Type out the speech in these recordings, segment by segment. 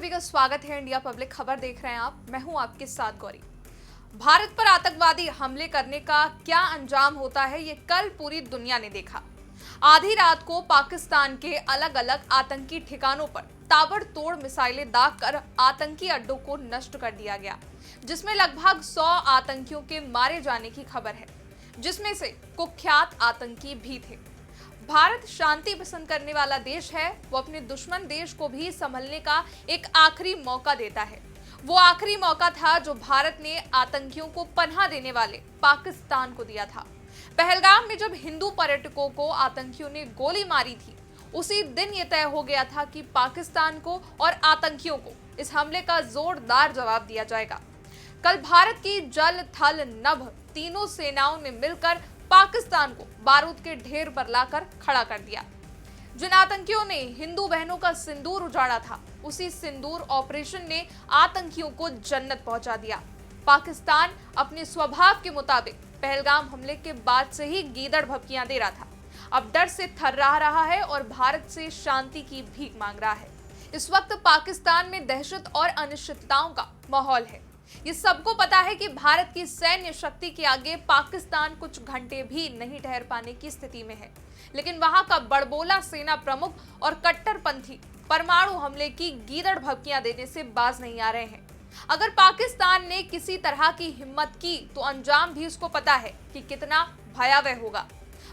सभी का स्वागत है। इंडिया पब्लिक खबर देख रहे हैं आप। मैं हूं आपके साथ गौरी। भारत पर आतंकवादी हमले करने का क्या अंजाम होता है, ये कल पूरी दुनिया ने देखा। आधी रात को पाकिस्तान के अलग अलग आतंकी ठिकानों पर ताबड़तोड़ मिसाइलें दागकर आतंकी अड्डों को नष्ट कर दिया गया, जिसमें लगभग 100 आतंकियों के मारे जाने की खबर है, जिसमें से कुख्यात आतंकी भी थे। भारत शांति पसंद करने वाला देश है। वो अपने दुश्मन देश को भी संभलने का एक आखिरी मौका देता है। वो आखिरी मौका था जो भारत ने आतंकियों को पनाह देने वाले पाकिस्तान को दिया था। पहलगाम में जब हिंदू पर्यटकों को आतंकियों ने गोली मारी थी, उसी दिन ये तय हो गया था कि पाकिस्तान को और आतंकियों को इस हमले का जोरदार जवाब दिया जाएगा। कल भारत की जल थल नभ तीनों सेनाओं ने मिलकर पाकिस्तान को बारूद के ढेर पर लाकर खड़ा कर दिया। जिन आतंकियों ने हिंदू बहनों का सिंदूर उजाड़ा था, उसी सिंदूर ऑपरेशन ने आतंकियों को जन्नत पहुंचा दिया। पाकिस्तान अपने स्वभाव के मुताबिक पहलगाम हमले के बाद से ही गीदड़ भभकियां दे रहा था। अब डर से थर्राह रहा है और भारत से शांति की भीख मांग रहा है। इस वक्त पाकिस्तान में दहशत और अनिश्चितताओं का माहौल है। ये सबको पता है कि भारत की सैन्य शक्ति के आगे पाकिस्तान कुछ घंटे भी नहीं ठहर पाने की स्थिति में है। लेकिन वहां का बड़बोला सेना प्रमुख और कट्टरपंथी परमाणु हमले की गीदड़ भभकियां देने से बाज नहीं आ रहे हैं। अगर पाकिस्तान ने किसी तरह की हिम्मत की तो अंजाम भी उसको पता है कि कितना भयावह होगा।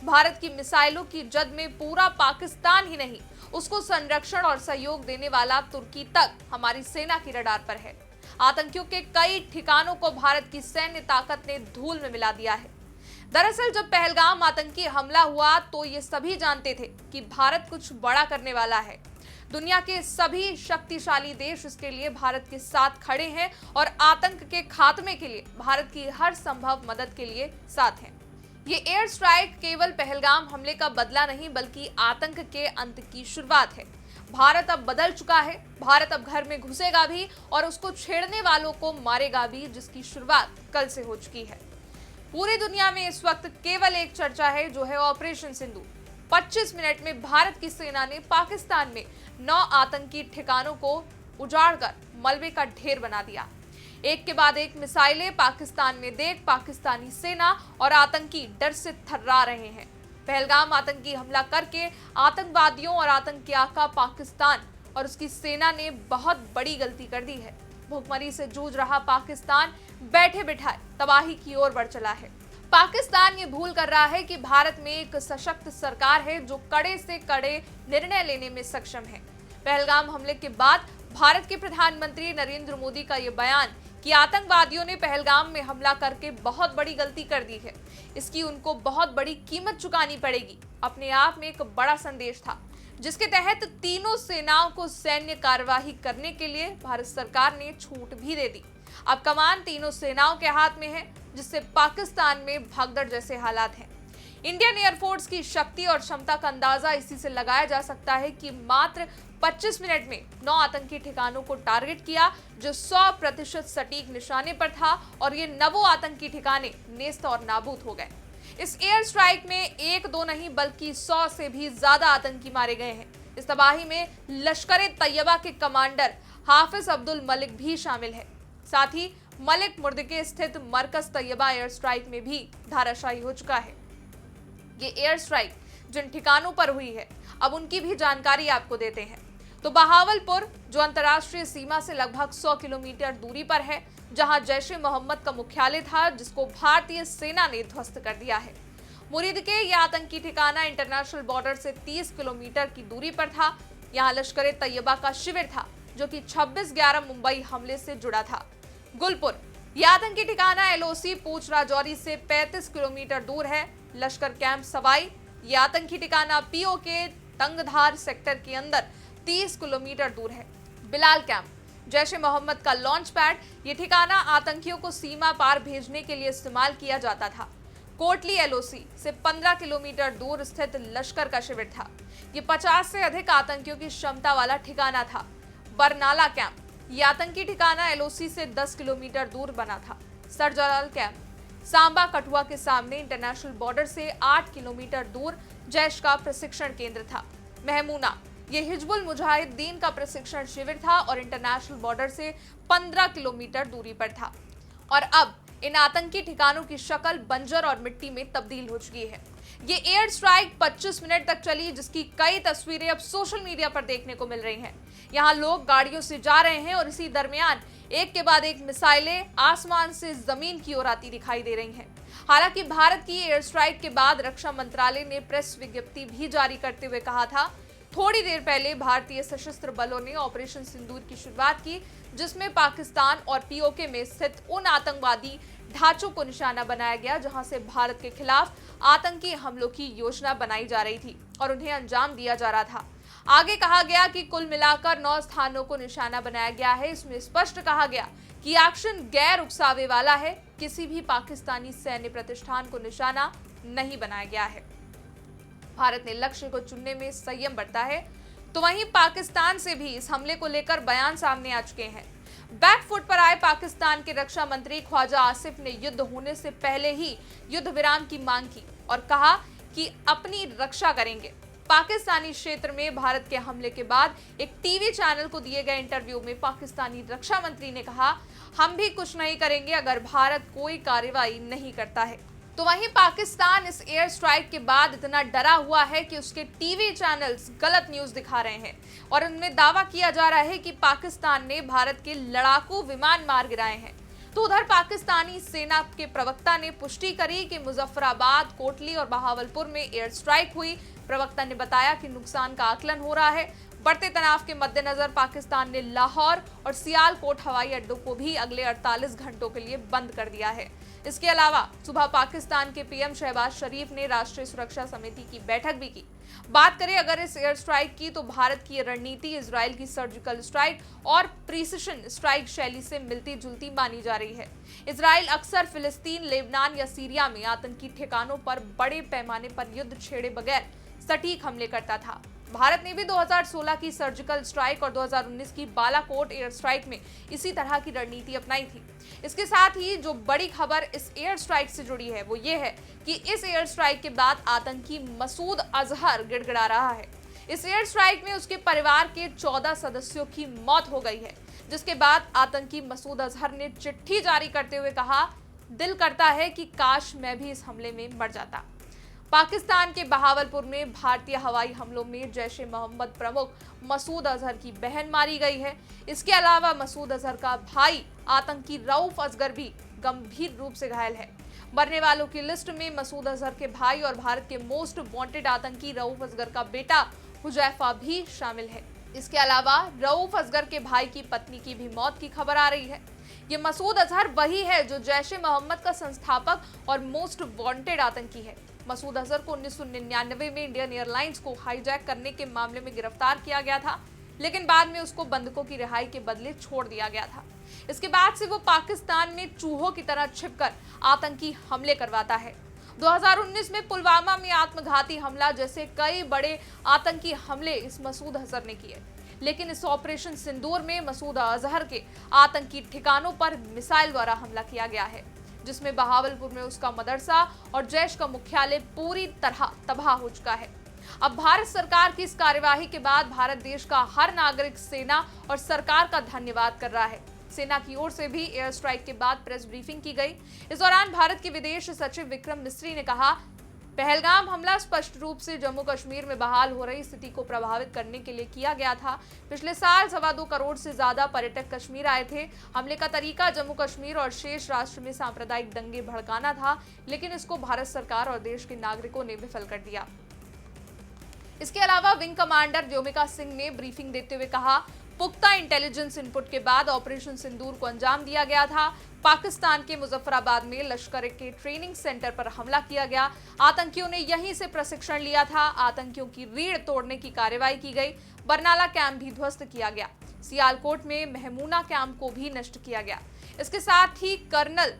भारत की मिसाइलों की जद में पूरा पाकिस्तान ही नहीं, उसको संरक्षण और सहयोग देने वाला तुर्की तक हमारी सेना की रडार पर है। आतंकियों के कई ठिकानों को भारत की सैन्य ताकत ने धूल में मिला दिया है। दरअसल जब पहलगाम आतंकी हमला हुआ तो ये सभी जानते थे कि भारत कुछ बड़ा करने वाला है। दुनिया के सभी शक्तिशाली देश इसके लिए भारत के साथ खड़े हैं और आतंक के खात्मे के लिए भारत की हर संभव मदद के लिए साथ हैं। ये एयर स्ट्राइक केवल पहलगाम हमले का बदला नहीं, बल्कि आतंक के अंत की शुरुआत है। भारत अब बदल चुका है। भारत अब घर में घुसेगा भी और उसको छेड़ने वालों को मारेगा भी, जिसकी शुरुआत कल से हो चुकी है। पूरी दुनिया में इस वक्त केवल एक चर्चा है, जो है ऑपरेशन सिंदूर। 25 मिनट में भारत की सेना ने पाकिस्तान में 9 आतंकी ठिकानों को उजाड़कर मलबे का ढेर बना दिया। एक के बाद एक मिसाइलें पाकिस्तान में देख पाकिस्तानी सेना और आतंकी डर से थर्रा रहे हैं। पहलगाम आतंकी हमला करके आतंकवादियों और आतंकियों का पाकिस्तान और उसकी सेना ने बहुत बड़ी गलती कर दी है। भूखमरी से जूझ रहा पाकिस्तान बैठे बिठाए तबाही की ओर बढ़ चला है। पाकिस्तान ये भूल कर रहा है कि भारत में एक सशक्त सरकार है जो कड़े से कड़े निर्णय लेने में सक्षम है। पहलगाम हमले के बाद भारत के प्रधानमंत्री नरेंद्र मोदी का ये बयान कि आतंकवादियों ने पहलगाम में हमला करके बहुत बड़ी गलती कर दी है, इसकी उनको बहुत बड़ी कीमत चुकानी पड़ेगी, अपने आप में एक बड़ा संदेश था, जिसके तहत तीनों सेनाओं को सैन्य कार्यवाही करने के लिए भारत सरकार ने छूट भी दे दी। अब कमान तीनों सेनाओं के हाथ में है, जिससे पाकिस्तान में भगदड़ जैसे हालात हैं। इंडियन एयरफोर्स की शक्ति और क्षमता का अंदाजा इसी से लगाया जा सकता है कि मात्र 25 मिनट में 9 आतंकी ठिकानों को टारगेट किया, जो 100% सटीक निशाने पर था, और ये 9 आतंकी ठिकाने नेस्त और नाबूद हो गए। इस एयर स्ट्राइक में एक दो नहीं बल्कि 100 से भी ज्यादा आतंकी मारे गए हैं। इस तबाही में लश्कर-ए-तैयबा के कमांडर हाफिज अब्दुल मलिक भी शामिल है। साथ ही मलिक मुर्दके स्थित मरकज तैयबा एयर स्ट्राइक में भी धाराशायी हो चुका है। ये एयर स्ट्राइक जिन ठिकानों पर हुई है, अब उनकी भी जानकारी आपको देते हैं। तो बहावलपुर, जो अंतर्राष्ट्रीय सीमा से लगभग 100 किलोमीटर दूरी पर है, जहां जैश-ए-मोहम्मद का मुख्यालय था, जिसको भारतीय सेना ने ध्वस्त कर दिया है। मुरीद के यह आतंकी ठिकाना इंटरनेशनल बॉर्डर से 30 किलोमीटर की दूरी पर था। यहाँ लश्कर-ए-तैयबा का शिविर था, जो कि 26/11 मुंबई हमले से जुड़ा था। गुलपुर, यह आतंकी ठिकाना LOC पूंछ राजौरी से 35 किलोमीटर दूर है। लश्कर कैंप सवाई, यह आतंकी ठिकाना POK तंगधार सेक्टर के अंदर 30 किलोमीटर दूर है। बिलाल कैंप, जैश-ए-मोहम्मद का लॉन्च पैड, ये ठिकाना आतंकियों को सीमा पार भेजने के लिए इस्तेमाल किया जाता था। कोटली LOC से 15 किलोमीटर दूर स्थित लश्कर का शिविर था। ये 50 से अधिक आतंकियों की क्षमता वाला ठिकाना था। बरनाला कैंप, ये आतंकी ठिकाना LOC से 10 किलोमीटर दूर बना था। सरजलाल कैंप, सांबा कठुआ के सामने इंटरनेशनल बॉर्डर से 8 किलोमीटर दूर जैश का प्रशिक्षण केंद्र था। महमूना, ये हिजबुल मुजाहिदीन का प्रशिक्षण शिविर था और इंटरनेशनल बॉर्डर से 15 किलोमीटर दूरी पर था। और अब इन आतंकी ठिकानों की शक्ल बंजर और मिट्टी में तब्दील हो चुकी है। ये एयर स्ट्राइक 25 मिनट तक चली, जिसकी कई तस्वीरें अब सोशल मीडिया पर देखने को मिल रही हैं। यहाँ लोग गाड़ियों से जा रहे हैं और इसी दरमियान एक के बाद एक मिसाइलें आसमान से जमीन की ओर आती दिखाई दे रही हैं। हालांकि भारत की एयर स्ट्राइक के बाद रक्षा मंत्रालय ने प्रेस विज्ञप्ति भी जारी करते हुए कहा था, थोड़ी देर पहले भारतीय सशस्त्र बलों ने ऑपरेशन सिंदूर की शुरुआत की, जिसमें पाकिस्तान और पीओके में स्थित उन आतंकवादी ढांचों को निशाना बनाया गया जहां से भारत के खिलाफ आतंकी हमलों की योजना बनाई जा रही थी और उन्हें अंजाम दिया जा रहा था। आगे कहा गया कि कुल मिलाकर 9 स्थानों को निशाना बनाया गया है। इसमें स्पष्ट कहा गया कि एक्शन गैर उकसावे वाला है, किसी भी पाकिस्तानी सैन्य प्रतिष्ठान को निशाना नहीं बनाया गया है। भारत ने लक्ष्य को चुनने में संयम बरता है, तो वहीं पाकिस्तान से भी इस हमले को लेकर बयान सामने आ चुके हैं। बैकफुट पर आए पाकिस्तान के रक्षा मंत्री ख्वाजा आसिफ ने युद्ध होने से पहले ही युद्ध विराम की मांग की और कहा कि अपनी रक्षा करेंगे। पाकिस्तानी क्षेत्र में भारत के हमले के बाद एक टीवी चैनल को दिए गए इंटरव्यू में पाकिस्तानी रक्षा मंत्री ने कहा, हम भी कुछ नहीं करेंगे अगर भारत कोई कार्रवाई नहीं करता है। तो वहीं पाकिस्तान इस एयर स्ट्राइक के बाद इतना डरा हुआ है कि उसके टीवी चैनल्स गलत न्यूज दिखा रहे हैं और उनमें दावा किया जा रहा है कि पाकिस्तान ने भारत के लड़ाकू विमान मार गिराए हैं। तो उधर पाकिस्तानी सेना के प्रवक्ता ने पुष्टि करी कि मुजफ्फराबाद, कोटली और बहावलपुर में एयर स्ट्राइक हुई। प्रवक्ता ने बताया कि नुकसान का आकलन हो रहा है। बढ़ते तनाव के मद्देनजर पाकिस्तान ने लाहौर और सियालकोट हवाई अड्डों को भी अगले 48 घंटों के लिए बंद कर दिया है। इसके अलावा सुबह पाकिस्तान के पीएम शहबाज शरीफ ने राष्ट्रीय सुरक्षा समिति की बैठक भी की। बात करें अगर इस एयर स्ट्राइक की, तो भारत की रणनीति इजराइल की सर्जिकल स्ट्राइक और प्रिसिशन स्ट्राइक शैली से मिलती जुलती मानी जा रही है। इजराइल अक्सर फिलिस्तीन, लेबनान या सीरिया में आतंकी ठिकानों पर बड़े पैमाने पर युद्ध छेड़े बगैर सटीक हमले करता था। भारत ने भी 2016 की सर्जिकल स्ट्राइक और 2019 की बालाकोट एयर स्ट्राइक में इसी तरह की रणनीति अपनाई थी। इसके साथ ही जो बड़ी खबर इस एयर स्ट्राइक से जुड़ी है वो ये है कि इस एयर स्ट्राइक के बाद आतंकी मसूद अजहर गिड़गिड़ा रहा है। इस एयर स्ट्राइक में उसके परिवार के 14 सदस्यों की मौत हो गई है, जिसके बाद आतंकी मसूद अजहर ने चिट्ठी जारी करते हुए कहा, दिल करता है कि काश मैं भी इस हमले में मर जाता। पाकिस्तान के बहावलपुर में भारतीय हवाई हमलों में जैश ए मोहम्मद प्रमुख मसूद अजहर की बहन मारी गई है। इसके अलावा मसूद अजहर का भाई आतंकी रऊफ असगर भी गंभीर रूप से घायल है। मरने वालों की लिस्ट में मसूद अजहर के भाई और भारत के मोस्ट वांटेड आतंकी रऊफ असगर का बेटा हुजैफा भी शामिल है। इसके अलावा रऊफ असगर के भाई की पत्नी की भी मौत की खबर आ रही है। ये मसूद अजहर वही है जो जैश ए मोहम्मद का संस्थापक और मोस्ट वांटेड आतंकी है। मसूद अजहर को 1999 में इंडियन एयरलाइंस को हाईजैक करने के मामले में गिरफ्तार किया गया था, लेकिन बाद में उसको बंधकों की रिहाई के बदले छोड़ दिया गया था। इसके बाद से वो पाकिस्तान में चूहों की तरह छिपकर आतंकी हमले करवाता है। 2019 में पुलवामा में आत्मघाती हमला जैसे कई बड़े आतंकी हमले इस मसूद अजहर ने किए, लेकिन इस ऑपरेशन सिंदूर में मसूद अजहर के आतंकी ठिकानों पर मिसाइल द्वारा हमला किया गया है, जिसमें बहावलपुर में उसका मदरसा और जैश का मुख्यालय पूरी तरह तबाह हो चुका है। अब भारत सरकार की इस कार्यवाही के बाद भारत देश का हर नागरिक सेना और सरकार का धन्यवाद कर रहा है। सेना की ओर से भी एयर स्ट्राइक के बाद प्रेस ब्रीफिंग की गई। इस दौरान भारत के विदेश सचिव विक्रम मिस्री ने कहा, पहलगाम हमला स्पष्ट रूप से जम्मू कश्मीर में बहाल हो रही स्थिति को प्रभावित करने के लिए किया गया था। पिछले साल 2.25 करोड़ से ज्यादा पर्यटक कश्मीर आए थे। हमले का तरीका जम्मू कश्मीर और शेष राष्ट्र में सांप्रदायिक दंगे भड़काना था, लेकिन इसको भारत सरकार और देश के नागरिकों ने विफल कर दिया। इसके अलावा विंग कमांडर व्योमिका सिंह ने ब्रीफिंग देते हुए कहा, पुख्ता इंटेलिजेंस इनपुट के बाद ऑपरेशन सिंदूर को अंजाम दिया गया था। पाकिस्तान के मुजफ्फराबाद में लश्कर के ट्रेनिंग सेंटर पर हमला किया गया। आतंकियों ने यहीं से प्रशिक्षण लिया था। आतंकियों की रीढ़ तोड़ने की कार्रवाई की गई। बरनाला कैंप भी ध्वस्त किया गया। सियालकोट में महमूना कैंप को भी नष्ट किया गया। इसके साथ ही कर्नल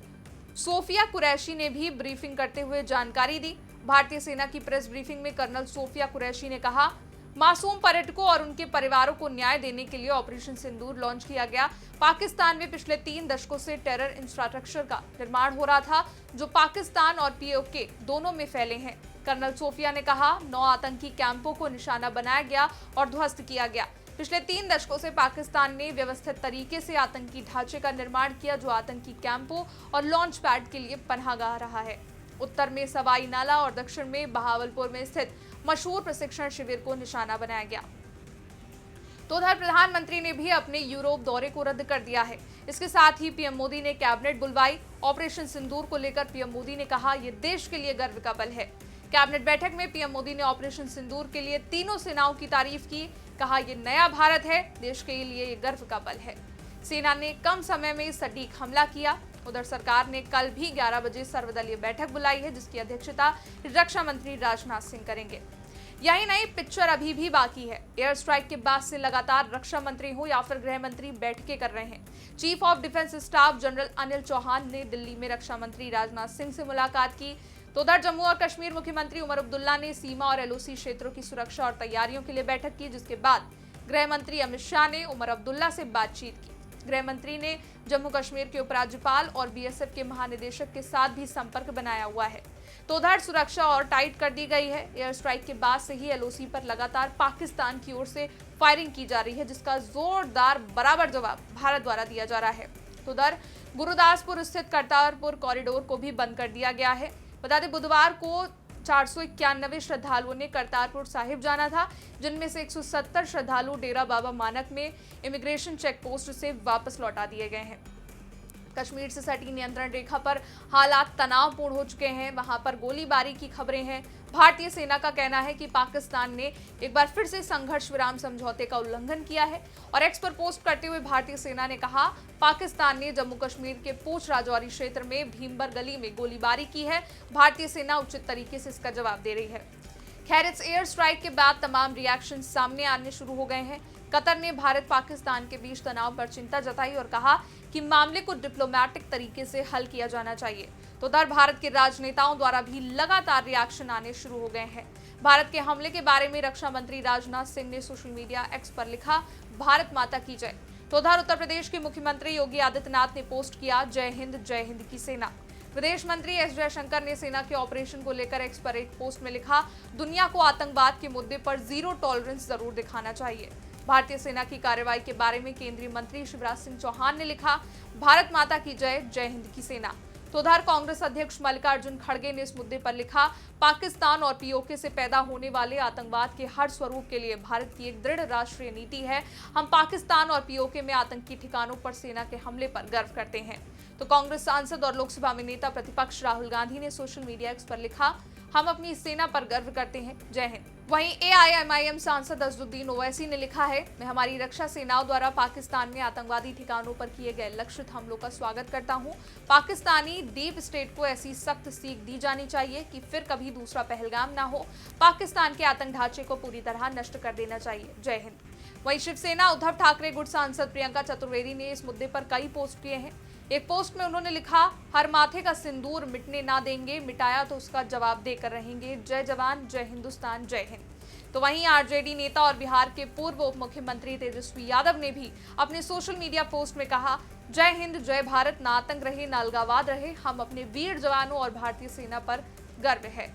सोफिया कुरैशी ने भी ब्रीफिंग करते हुए जानकारी दी। भारतीय सेना की प्रेस ब्रीफिंग में कर्नल सोफिया कुरैशी ने कहा, मासूम पर्यटकों और उनके परिवारों को न्याय देने के लिए ऑपरेशन सिंदूर लॉन्च किया गया। पाकिस्तान में पिछले 3 दशकों से टेरर इंफ्रास्ट्रक्चर का निर्माण हो रहा था, जो पाकिस्तान और पीओके दोनों में फैले हैं। कर्नल सोफिया ने कहा, 9 आतंकी कैंपों को निशाना बनाया गया और ध्वस्त किया गया। पिछले 3 दशकों से पाकिस्तान ने व्यवस्थित तरीके से आतंकी ढांचे का निर्माण किया, जो आतंकी कैंपों और लॉन्च पैड के लिए पनाहगाह रहा है। उत्तर में सवाई नाला और दक्षिण में बहावलपुर में स्थित मशहूर प्रशिक्षण शिविर को निशाना बनाया गया। तो उधर प्रधानमंत्री ने भी अपने यूरोप दौरे को रद्द कर दिया है। इसके साथ ही पीएम मोदी ने कैबिनेट बुलवाई। ऑपरेशन सिंदूर को लेकर पीएम मोदी ने कहा, यह देश के लिए गर्व का पल है। कैबिनेट बैठक में पीएम मोदी ने ऑपरेशन सिंदूर के लिए तीनों सेनाओं की तारीफ की। कहा, यह नया भारत है, देश के लिए ये गर्व का पल है। सेना ने कम समय में सटीक हमला किया। उधर सरकार ने कल भी 11 बजे सर्वदलीय बैठक बुलाई है, जिसकी अध्यक्षता रक्षा मंत्री राजनाथ सिंह करेंगे। यही नहीं, पिक्चर अभी भी बाकी है। एयर स्ट्राइक के बाद से लगातार रक्षा मंत्री हो या फिर गृह मंत्री बैठकें कर रहे हैं। Chief of defence staff general Anil Chauhan ने दिल्ली में रक्षा मंत्री राजनाथ सिंह से मुलाकात की। तो उधर जम्मू और कश्मीर मुख्यमंत्री उमर अब्दुल्ला ने सीमा और एलओसी क्षेत्रों की सुरक्षा और तैयारियों के लिए बैठक की, जिसके बाद गृह मंत्री अमित शाह ने उमर अब्दुल्ला से बातचीत की। गृह मंत्री ने जम्मू कश्मीर के उपराज्यपाल और बीएसएफ के महानिदेशक के साथ भी संपर्क बनाया हुआ है। तो उधर सुरक्षा और टाइट कर दी गई है। एयर स्ट्राइक के बाद से ही एलओसी पर लगातार पाकिस्तान की ओर से फायरिंग की जा रही है, जिसका जोरदार बराबर जवाब भारत द्वारा दिया जा रहा है। तो उधर गुरुदासपुर स्थित करतारपुर कॉरिडोर को भी बंद कर दिया गया है। बता दें, बुधवार को 491 श्रद्धालुओं ने करतारपुर साहिब जाना था, जिनमें से 170 श्रद्धालु डेरा बाबा नानक में इमिग्रेशन चेक पोस्ट से वापस लौटा दिए गए हैं। कश्मीर से सटी नियंत्रण रेखा पर हालात तनावपूर्ण हो चुके हैं। वहां पर गोलीबारी की खबरें हैं। भारतीय सेना का कहना है कि पाकिस्तान ने एक बार फिर से संघर्ष विराम समझौते का उल्लंघन किया है और एक्स पर पोस्ट करते हुए भारतीय सेना ने कहा, पाकिस्तान ने जम्मू कश्मीर के पूंछ राजौरी क्षेत्र में भीमबर गली में गोलीबारी की है। भारतीय सेना उचित तरीके से इसका जवाब दे रही है। खैर, इस एयर स्ट्राइक के बाद तमाम रिएक्शन सामने आने शुरू हो गए हैं। कतर ने भारत पाकिस्तान के बीच तनाव पर चिंता जताई और कहा कि मामले को डिप्लोमेटिक तरीके से हल किया जाना चाहिए। तो उधर भारत के राजनेताओं द्वारा भी लगातार रिएक्शन आने शुरू हो गए हैं। भारत के हमले के बारे में रक्षा मंत्री राजनाथ सिंह ने सोशल मीडिया एक्स पर लिखा, भारत माता की जय। तो उधर उत्तर प्रदेश के मुख्यमंत्री योगी आदित्यनाथ ने पोस्ट किया, जय हिंद की सेना। विदेश मंत्री एस जयशंकर ने सेना के ऑपरेशन को लेकर एक्स पर एक पोस्ट में लिखा, दुनिया को आतंकवाद के मुद्दे पर जीरो टॉलरेंस जरूर दिखाना चाहिए। भारतीय सेना की कार्रवाई के बारे में केंद्रीय मंत्री शिवराज सिंह चौहान ने लिखा, भारत माता की जय, जय हिंद की सेना। तो उधर कांग्रेस अध्यक्ष मल्लिकार्जुन खड़गे ने इस मुद्दे पर लिखा, पाकिस्तान और पीओके से पैदा होने वाले आतंकवाद के हर स्वरूप के लिए भारत की एक दृढ़ राष्ट्रीय नीति है। हम पाकिस्तान और पीओके में आतंकी ठिकानों पर सेना के हमले पर गर्व करते हैं। तो कांग्रेस सांसद और लोकसभा में नेता प्रतिपक्ष राहुल गांधी ने सोशल मीडिया एक्स पर लिखा, हम अपनी सेना पर गर्व करते हैं, जय हिंद। वहीं एआईएमआईएम सांसद असदुद्दीन ओवैसी ने लिखा है, मैं हमारी रक्षा सेनाओं द्वारा पाकिस्तान में आतंकवादी ठिकानों पर किए गए लक्षित हमलों का स्वागत करता हूं। पाकिस्तानी डीप स्टेट को ऐसी सख्त सीख दी जानी चाहिए कि फिर कभी दूसरा पहलगाम ना हो। पाकिस्तान के आतंक ढांचे को पूरी तरह नष्ट कर देना चाहिए, जय हिंद। वहीं शिवसेना उद्धव ठाकरे गुट सांसद प्रियंका चतुर्वेदी ने इस मुद्दे पर कई पोस्ट किए हैं। एक पोस्ट में उन्होंने लिखा, हर माथे का सिंदूर मिटने ना देंगे, मिटाया तो उसका जवाब देकर रहेंगे, जय जवान जय हिंदुस्तान जय हिंद। तो वहीं आरजेडी नेता और बिहार के पूर्व उप मुख्यमंत्री तेजस्वी यादव ने भी अपने सोशल मीडिया पोस्ट में कहा, जय हिंद जय भारत, ना आतंक रहे ना अलगावाद रहे, हम अपने वीर जवानों और भारतीय सेना पर गर्व है।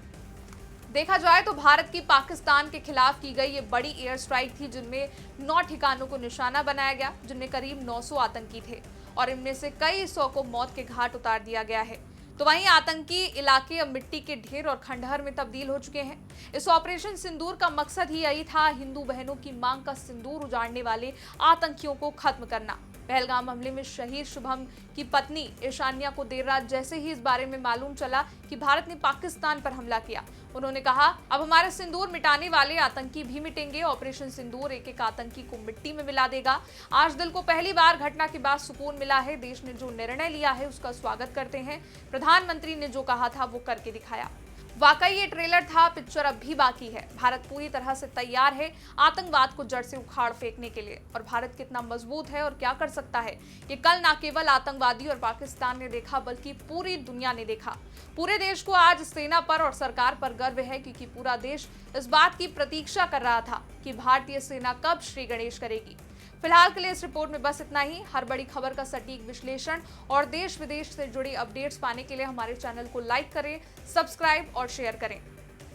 देखा जाए तो भारत की पाकिस्तान के खिलाफ की गई ये बड़ी एयर स्ट्राइक थी, जिनमें 9 ठिकानों को निशाना बनाया गया, जिनमें करीब 900 आतंकी थे और इनमें से कई 100 को मौत के घाट उतार दिया गया है। तो वहीं आतंकी इलाके अब मिट्टी के ढेर और खंडहर में तब्दील हो चुके हैं। इस ऑपरेशन सिंदूर का मकसद ही यही था, हिंदू बहनों की मांग का सिंदूर उजाड़ने वाले आतंकियों को खत्म करना। पहलगाम हमले में शहीद शुभम की पत्नी ईशान्या को देर रात जैसे ही इस बारे में मालूम चला कि भारत ने पाकिस्तान पर हमला किया, उन्होंने कहा, अब हमारे सिंदूर मिटाने वाले आतंकी भी मिटेंगे। ऑपरेशन सिंदूर एक एक आतंकी को मिट्टी में मिला देगा। आज दिल को पहली बार घटना के बाद सुकून मिला है। देश ने जो निर्णय लिया है उसका स्वागत करते हैं। प्रधानमंत्री ने जो कहा था वो करके दिखाया। वाकई ये ट्रेलर था, पिक्चर अब भी बाकी है। भारत पूरी तरह से तैयार है आतंकवाद को जड़ से उखाड़ फेंकने के लिए। और भारत कितना मजबूत है और क्या कर सकता है, ये कल न केवल आतंकवादी और पाकिस्तान ने देखा, बल्कि पूरी दुनिया ने देखा। पूरे देश को आज सेना पर और सरकार पर गर्व है, क्योंकि पूरा देश इस बात की प्रतीक्षा कर रहा था कि भारतीय सेना कब श्री गणेश करेगी। फिलहाल के लिए इस रिपोर्ट में बस इतना ही। हर बड़ी खबर का सटीक विश्लेषण और देश विदेश से जुड़ी अपडेट्स पाने के लिए हमारे चैनल को लाइक करें, सब्सक्राइब और शेयर करें।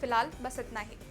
फिलहाल बस इतना ही।